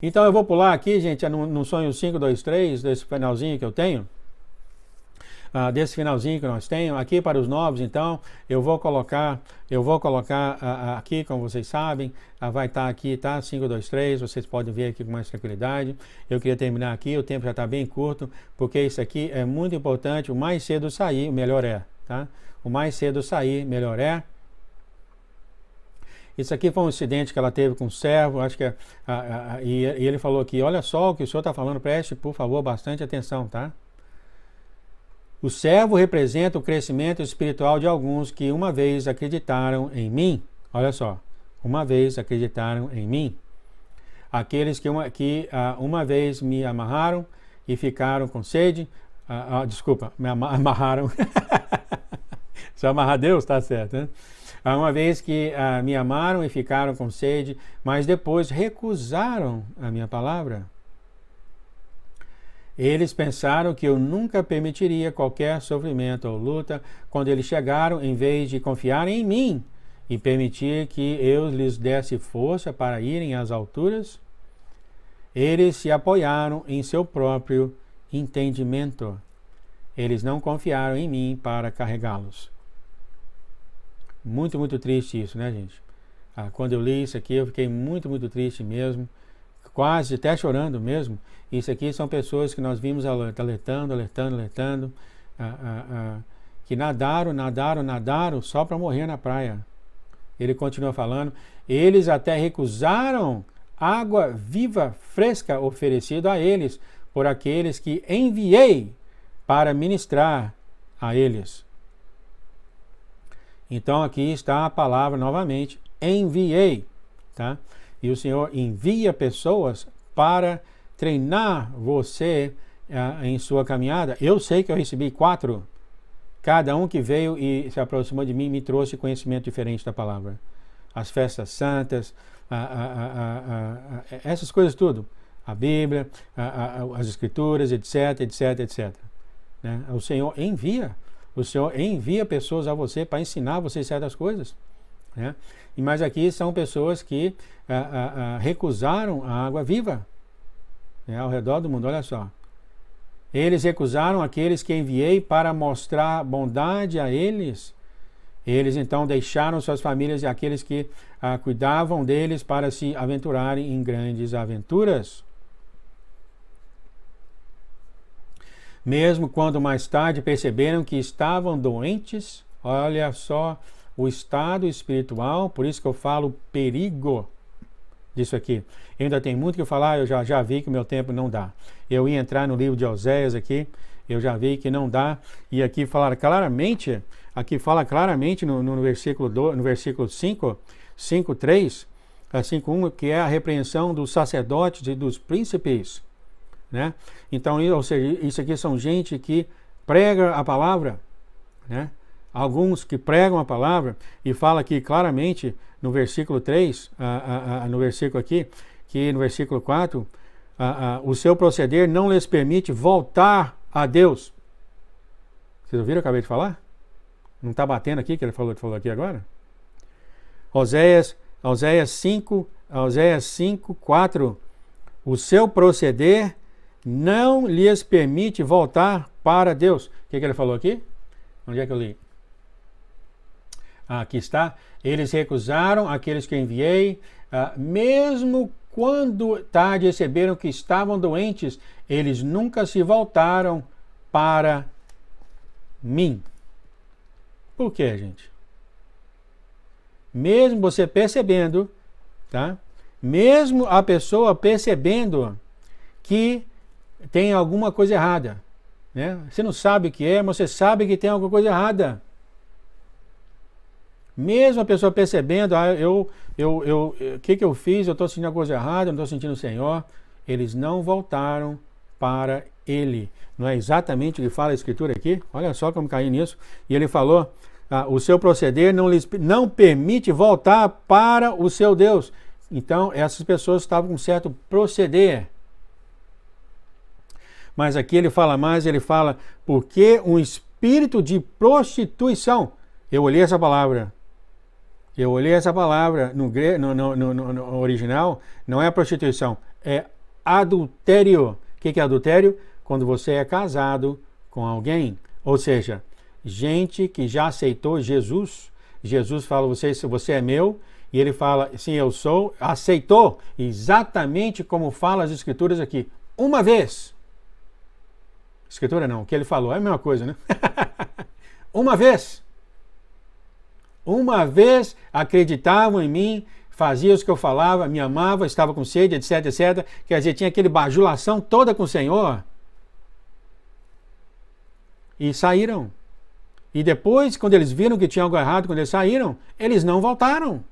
Então eu vou pular aqui, gente, no sonho 523, desse finalzinho que eu tenho, desse finalzinho que nós temos, aqui para os novos. Então eu vou colocar aqui, como vocês sabem, vai estar aqui, tá? 523, vocês podem ver aqui com mais tranquilidade. Eu queria terminar aqui, o tempo já está bem curto, porque isso aqui é muito importante. O mais cedo sair, o melhor é, tá? O mais cedo sair, melhor é. Isso aqui foi um incidente que ela teve com um servo, acho que e ele falou aqui, olha só o que o senhor está falando, preste, por favor, bastante atenção, tá? O servo representa o crescimento espiritual de alguns que uma vez acreditaram em mim. Olha só, uma vez acreditaram em mim. Aqueles que uma vez me amarraram e ficaram com sede, desculpa, me amarraram. Se amarrar Deus, tá certo, né? Uma vez que me amaram e ficaram com sede, mas depois recusaram a minha palavra. Eles pensaram que eu nunca permitiria qualquer sofrimento ou luta. Quando eles chegaram, em vez de confiar em mim e permitir que eu lhes desse força para irem às alturas, eles se apoiaram em seu próprio entendimento. Eles não confiaram em mim para carregá-los. Muito, muito triste isso, né, gente? Quando eu li isso aqui, eu fiquei muito, muito triste mesmo, quase até chorando mesmo. Isso aqui são pessoas que nós vimos alertando, que nadaram só para morrer na praia. Ele continua falando, eles até recusaram água viva, fresca, oferecida a eles por aqueles que enviei para ministrar a eles. Então aqui está a palavra novamente, enviei, tá? E o Senhor envia pessoas para treinar você em sua caminhada. Eu sei que eu recebi 4. Cada um que veio e se aproximou de mim me trouxe conhecimento diferente da palavra. As festas santas, essas coisas tudo. A Bíblia, as Escrituras, etc, etc, etc. Né? O Senhor envia. O Senhor envia pessoas a você para ensinar você certas coisas. Né? Mas aqui são pessoas que recusaram a água viva, né? Ao redor do mundo, olha só. Eles recusaram aqueles que enviei para mostrar bondade a eles. Eles então deixaram suas famílias e aqueles que cuidavam deles para se aventurarem em grandes aventuras. Mesmo quando mais tarde perceberam que estavam doentes, olha só o estado espiritual, por isso que eu falo perigo disso aqui. Eu ainda tem muito que falar, eu já vi que o meu tempo não dá. Eu ia entrar no livro de Oséias aqui, eu já vi que não dá, e aqui fala claramente no versículo 5, 5:3, 5:1, que é a repreensão dos sacerdotes e dos príncipes. Né? Então, ou seja, isso aqui são gente que prega a palavra, né? Alguns que pregam a palavra, e fala aqui claramente no versículo 3, no versículo aqui, que no versículo 4, o seu proceder não lhes permite voltar a Deus. Vocês ouviram o que eu acabei de falar? Não está batendo aqui que ele falou aqui agora? Oséias 5, 4, o seu proceder não lhes permite voltar para Deus. O que ele falou aqui? Onde é que eu li? Aqui está. Eles recusaram aqueles que enviei, mesmo quando tarde receberam que estavam doentes, eles nunca se voltaram para mim. Por quê, gente? Mesmo você percebendo, tá? Mesmo a pessoa percebendo que tem alguma coisa errada, né? Você não sabe o que é, mas você sabe que tem alguma coisa errada. Mesmo a pessoa percebendo, o que eu fiz, eu estou sentindo alguma coisa errada, eu não estou sentindo o Senhor, eles não voltaram para Ele. Não é exatamente o que fala a Escritura aqui? Olha só como caí nisso. E ele falou, o seu proceder não permite voltar para o seu Deus. Então, essas pessoas estavam com certo proceder. Mas aqui ele fala mais, ele fala, porque um espírito de prostituição. Eu olhei essa palavra no original, não é prostituição, é adultério. O que é adultério? Quando você é casado com alguém. Ou seja, gente que já aceitou Jesus. Jesus fala, você é meu. E ele fala, sim, eu sou. Aceitou exatamente como fala as escrituras aqui. Uma vez. Escritura não, o que ele falou é a mesma coisa, né? Uma vez. Uma vez acreditavam em mim, faziam o que eu falava, me amava, estava com sede, etc, etc. Quer dizer, tinha aquele bajulação toda com o Senhor. E saíram. E depois, quando eles viram que tinha algo errado, quando eles saíram, eles não voltaram.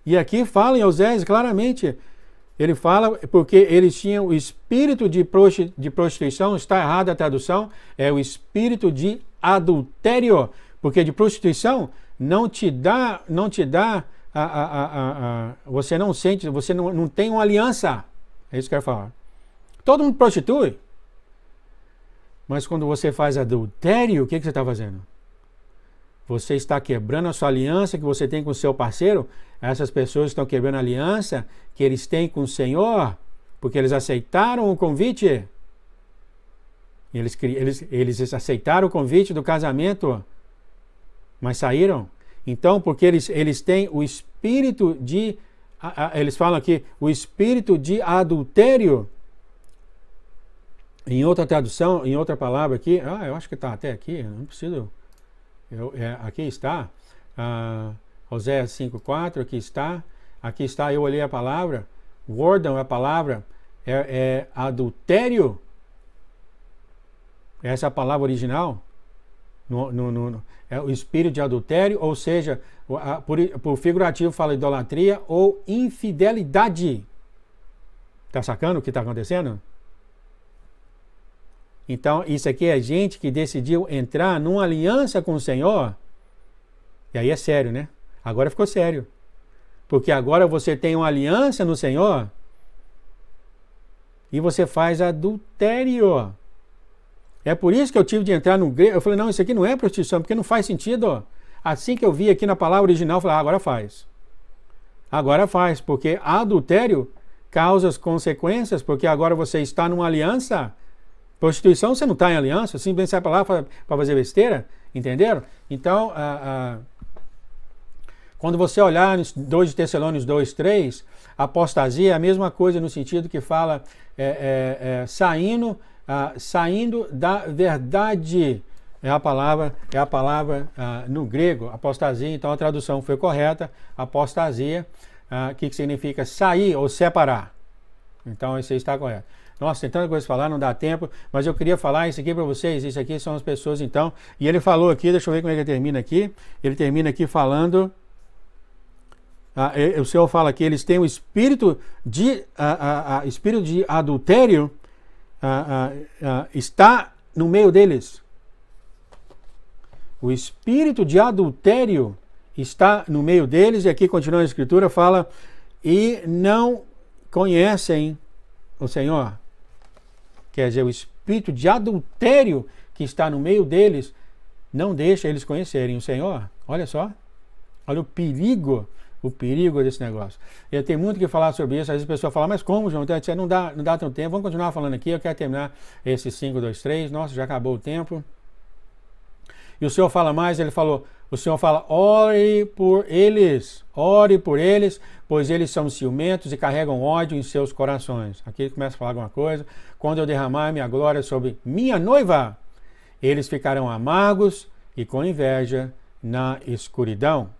E aqui fala em Oséias claramente, ele fala porque eles tinham o espírito de prostituição, está errada a tradução, é o espírito de adultério, porque de prostituição não te dá, você não sente, você não tem uma aliança, é isso que eu quero falar. Todo mundo prostitui, mas quando você faz adultério, o que você está fazendo? Você está quebrando a sua aliança que você tem com o seu parceiro. Essas pessoas estão quebrando a aliança que eles têm com o Senhor, porque eles aceitaram o convite. Eles aceitaram o convite do casamento, mas saíram. Então, porque eles têm o espírito de... Eles falam aqui, o espírito de adultério. Em outra tradução, em outra palavra aqui, eu acho que está até aqui, não preciso... aqui está, Oséias 5,4, aqui está, eu olhei a palavra, wordam a palavra, é adultério, essa é a palavra original, é o espírito de adultério, ou seja, por figurativo fala idolatria ou infidelidade. Está sacando o que está acontecendo? Então, isso aqui é gente que decidiu entrar numa aliança com o Senhor. E aí é sério, né? Agora ficou sério. Porque agora você tem uma aliança no Senhor e você faz adultério. É por isso que eu tive de entrar no grego. Eu falei, não, isso aqui não é prostituição, porque não faz sentido. Assim que eu vi aqui na palavra original, eu falei, agora faz. Agora faz, porque adultério causa as consequências, porque agora você está numa aliança. Prostituição, você não está em aliança, simplesmente sai para lá para fazer besteira, entenderam? Então, quando você olhar em 2 Tessalônicos 2:3, apostasia é a mesma coisa no sentido que fala saindo da verdade. É a palavra no grego, apostasia, então a tradução foi correta, apostasia, que significa sair ou separar. Então, isso aí está correto. Nossa, tem tanta coisa para falar, não dá tempo, mas eu queria falar isso aqui para vocês. Isso aqui são as pessoas, então. E ele falou aqui, deixa eu ver como é que ele termina aqui. Ele termina aqui falando. O Senhor fala aqui, eles têm o espírito de adultério, está no meio deles. O espírito de adultério está no meio deles, e aqui continuando a escritura, fala, e não conhecem o Senhor. Quer dizer, o espírito de adultério que está no meio deles não deixa eles conhecerem o Senhor. Olha só. Olha o perigo desse negócio. Eu tenho muito que falar sobre isso. Às vezes a pessoa fala, mas como, João? Não dá tanto tempo. Vamos continuar falando aqui. Eu quero terminar esse 5, 2, 3. Nossa, já acabou o tempo. E o Senhor fala mais, o Senhor fala, ore por eles, pois eles são ciumentos e carregam ódio em seus corações. Aqui ele começa a falar alguma coisa. Quando eu derramar minha glória sobre minha noiva, eles ficarão amargos e com inveja na escuridão.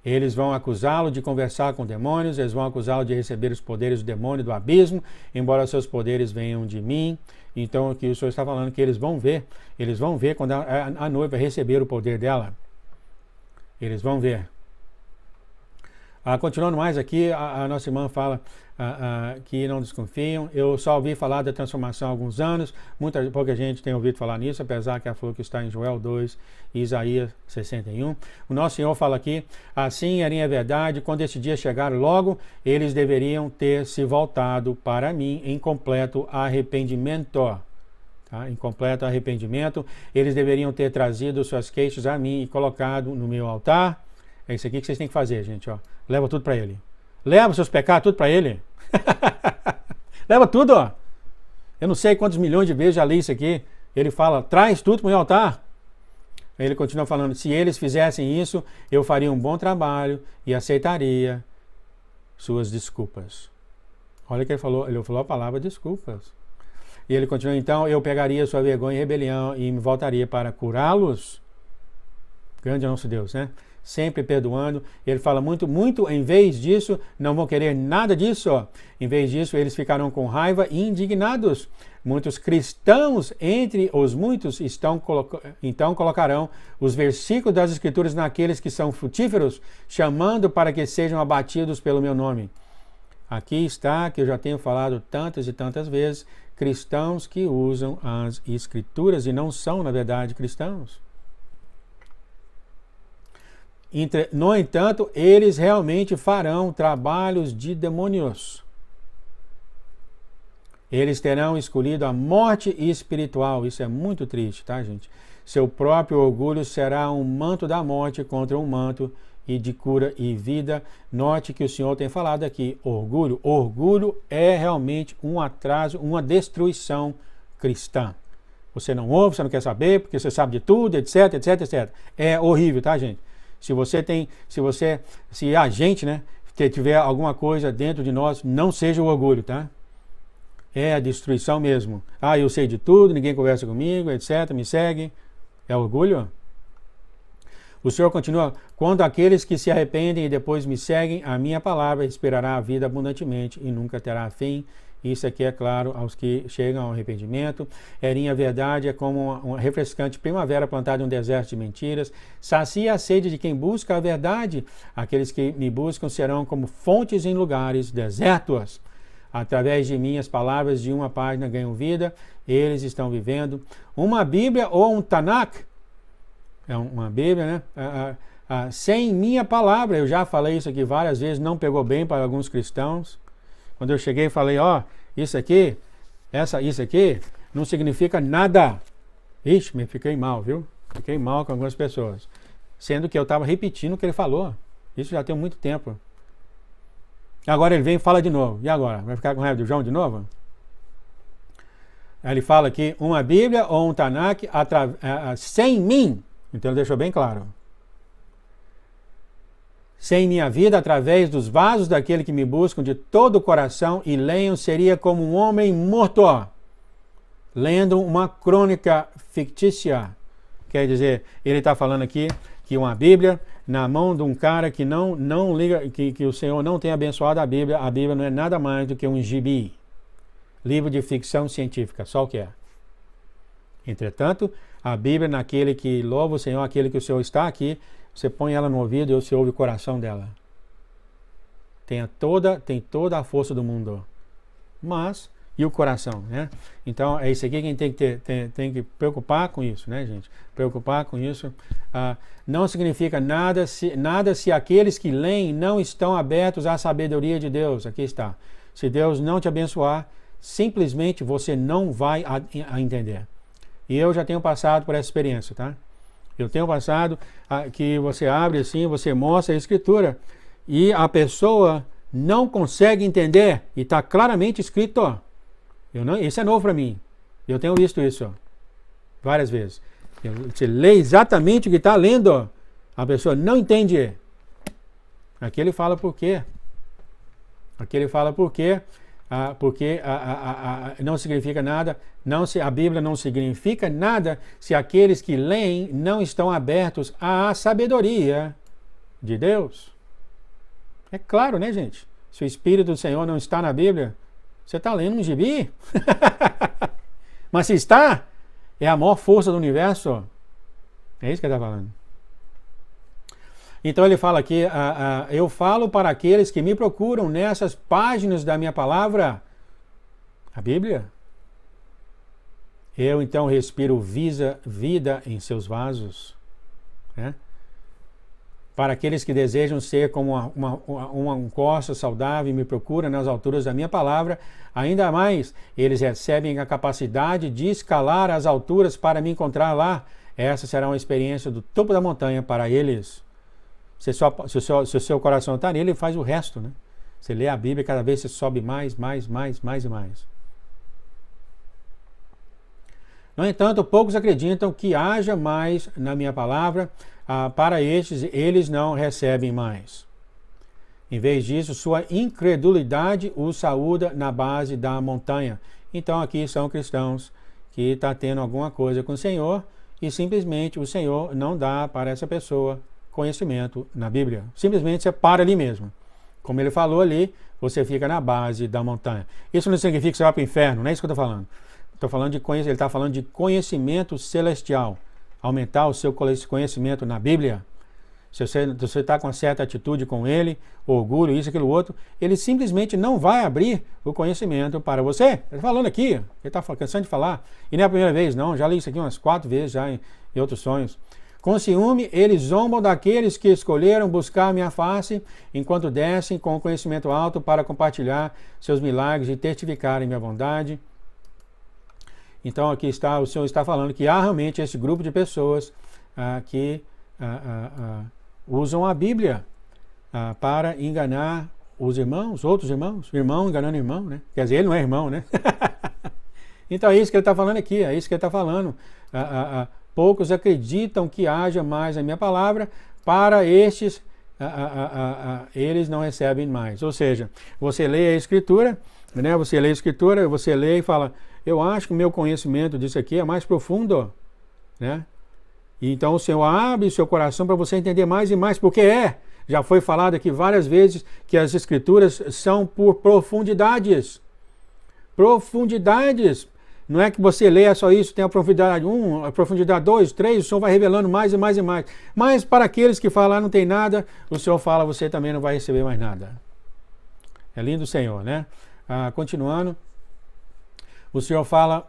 Eles vão acusá-lo de conversar com demônios, eles vão acusá-lo de receber os poderes do demônio do abismo, embora seus poderes venham de mim. Então aqui o Senhor está falando que eles vão ver quando a noiva receber o poder dela. Eles vão ver. Continuando mais aqui, a nossa irmã fala que não desconfiam. Eu só ouvi falar da transformação há alguns anos, pouca gente tem ouvido falar nisso, apesar que ela falou que está em Joel 2 e Isaías 61. O nosso Senhor fala aqui, assim era em verdade, quando esse dia chegar logo, eles deveriam ter se voltado para mim em completo arrependimento. Em completo arrependimento, eles deveriam ter trazido suas queixas a mim e colocado no meu altar. É isso aqui que vocês têm que fazer, gente. Leva tudo para ele. Leva os seus pecados tudo para ele. Leva tudo, ó. Eu não sei quantos milhões de vezes já li isso aqui. Ele fala, traz tudo para o meu altar. Ele continua falando, se eles fizessem isso, eu faria um bom trabalho e aceitaria suas desculpas. Olha que ele falou a palavra desculpas. E ele continua, então, eu pegaria sua vergonha e rebelião e me voltaria para curá-los. Grande é nosso Deus, né? Sempre perdoando. Ele fala muito, em vez disso, não vão querer nada disso. Ó. Em vez disso, eles ficarão com raiva e indignados. Muitos cristãos, entre os muitos, então colocarão os versículos das Escrituras naqueles que são frutíferos, chamando para que sejam abatidos pelo meu nome. Aqui está, que eu já tenho falado tantas e tantas vezes, cristãos que usam as Escrituras e não são, na verdade, cristãos. No entanto, eles realmente farão trabalhos de demônios. Eles terão escolhido a morte espiritual. Isso é muito triste, tá, gente? Seu próprio orgulho será um manto da morte contra um manto e de cura e vida. Note que o Senhor tem falado aqui, orgulho. Orgulho é realmente um atraso, uma destruição cristã. Você não ouve, você não quer saber, porque você sabe de tudo, etc, etc, etc. É horrível, tá, gente? Se a gente, né, tiver alguma coisa dentro de nós, não seja o orgulho, tá? É a destruição mesmo. Ah, eu sei de tudo, ninguém conversa comigo, etc, me segue. É orgulho? O Senhor continua, quando aqueles que se arrependem e depois me seguem, a minha palavra esperará a vida abundantemente e nunca terá fim. Isso aqui é claro aos que chegam ao arrependimento. Erinha, a verdade é como uma refrescante primavera plantada em um deserto de mentiras. Sacia a sede de quem busca a verdade. Aqueles que me buscam serão como fontes em lugares desertos. Através de mim, as palavras de uma página ganham vida. Eles estão vivendo. Uma Bíblia ou um Tanakh, é uma Bíblia, né? Sem minha palavra, eu já falei isso aqui várias vezes, não pegou bem para alguns cristãos. Quando eu cheguei e falei, ó, isso aqui não significa nada. Ixi, me fiquei mal, viu? Fiquei mal com algumas pessoas. Sendo que eu estava repetindo o que ele falou. Isso já tem muito tempo. Agora ele vem e fala de novo. E agora? Vai ficar com raiva do João de novo? Aí ele fala aqui, uma Bíblia ou um Tanakh sem mim. Então ele deixou bem claro. Sem minha vida, através dos vasos daquele que me buscam de todo o coração e leiam, seria como um homem morto, lendo uma crônica fictícia. Quer dizer, ele está falando aqui que uma Bíblia na mão de um cara que não liga, que o Senhor não tem abençoado a Bíblia não é nada mais do que um gibi, livro de ficção científica, só o que é. Entretanto, a Bíblia naquele que louva o Senhor, aquele que o Senhor está aqui, você põe ela no ouvido e você ouve o coração dela. Tem toda a força do mundo. Mas, e o coração, né? Então, é isso aqui que a gente tem que preocupar com isso, né, gente? Preocupar com isso. Não significa nada se aqueles que leem não estão abertos à sabedoria de Deus. Aqui está. Se Deus não te abençoar, simplesmente você não vai a entender. E eu já tenho passado por essa experiência, tá? Eu tenho passado que você abre assim, você mostra a Escritura e a pessoa não consegue entender e está claramente escrito, ó. Isso é novo para mim. Eu tenho visto isso várias vezes. Você lê exatamente o que está lendo, ó. A pessoa não entende. Aqui ele fala por quê. Aqui ele fala por quê. Porque não significa nada, a Bíblia não significa nada se aqueles que leem não estão abertos à sabedoria de Deus. É claro, né, gente? Se o Espírito do Senhor não está na Bíblia, você está lendo um gibi? Mas se está, é a maior força do universo. É isso que ele está falando. Então ele fala aqui, eu falo para aqueles que me procuram nessas páginas da minha palavra, a Bíblia. Eu então respiro vida em seus vasos. Né? Para aqueles que desejam ser como um corça saudável e me procuram nas alturas da minha palavra, ainda mais, eles recebem a capacidade de escalar as alturas para me encontrar lá. Essa será uma experiência do topo da montanha para eles. Se o seu coração está nele, ele faz o resto, né? Você lê a Bíblia, cada vez você sobe mais e mais. No entanto, poucos acreditam que haja mais na minha palavra. Para estes, eles não recebem mais. Em vez disso, sua incredulidade os saúda na base da montanha. Então aqui são cristãos que estão tendo alguma coisa com o Senhor e simplesmente o Senhor não dá para essa pessoa conhecimento na Bíblia. Simplesmente você para ali mesmo. Como ele falou ali, você fica na base da montanha. Isso não significa que você vai para o inferno, não é isso que eu estou falando. Ele está falando de conhecimento celestial. Aumentar o seu conhecimento na Bíblia. Se você está com uma certa atitude com ele, orgulho, isso, aquilo, outro, ele simplesmente não vai abrir o conhecimento para você. Ele está falando aqui, ele está cansando de falar. E não é a primeira vez, não. Já li isso aqui umas 4 vezes já em outros sonhos. Com ciúme, eles zombam daqueles que escolheram buscar a minha face, enquanto descem com o conhecimento alto para compartilhar seus milagres e testificarem minha bondade. Então aqui está, o Senhor está falando que há realmente esse grupo de pessoas que usam a Bíblia para enganar os irmãos, outros irmãos, irmão enganando irmão, né? Quer dizer, ele não é irmão, né? Então é isso que ele está falando aqui, é isso que ele está falando. Poucos acreditam que haja mais a minha palavra, para estes eles não recebem mais. Ou seja, você lê a Escritura, né? Você lê e fala, eu acho que o meu conhecimento disso aqui é mais profundo, né? Então o Senhor abre o seu coração para você entender mais e mais, porque já foi falado aqui várias vezes que as Escrituras são por profundidades. Profundidades. Não é que você leia só isso, tem a profundidade 1, a profundidade 2, 3, o Senhor vai revelando mais e mais e mais. Mas para aqueles que falam não tem nada, o Senhor fala, você também não vai receber mais nada. É lindo o Senhor, né? Continuando. O Senhor fala,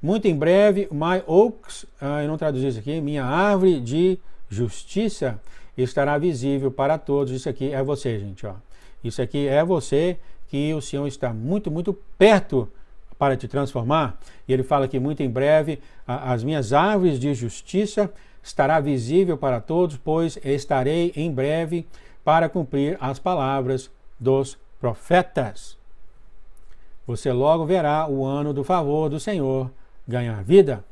muito em breve, my oaks, eu não traduzi isso aqui, minha árvore de justiça estará visível para todos. Isso aqui é você, gente. Ó. Isso aqui é você, que o Senhor está muito, muito perto para te transformar. E ele fala que muito em breve, as minhas árvores de justiça estará visível para todos, pois estarei em breve para cumprir as palavras dos profetas. Você logo verá o ano do favor do Senhor ganhar vida.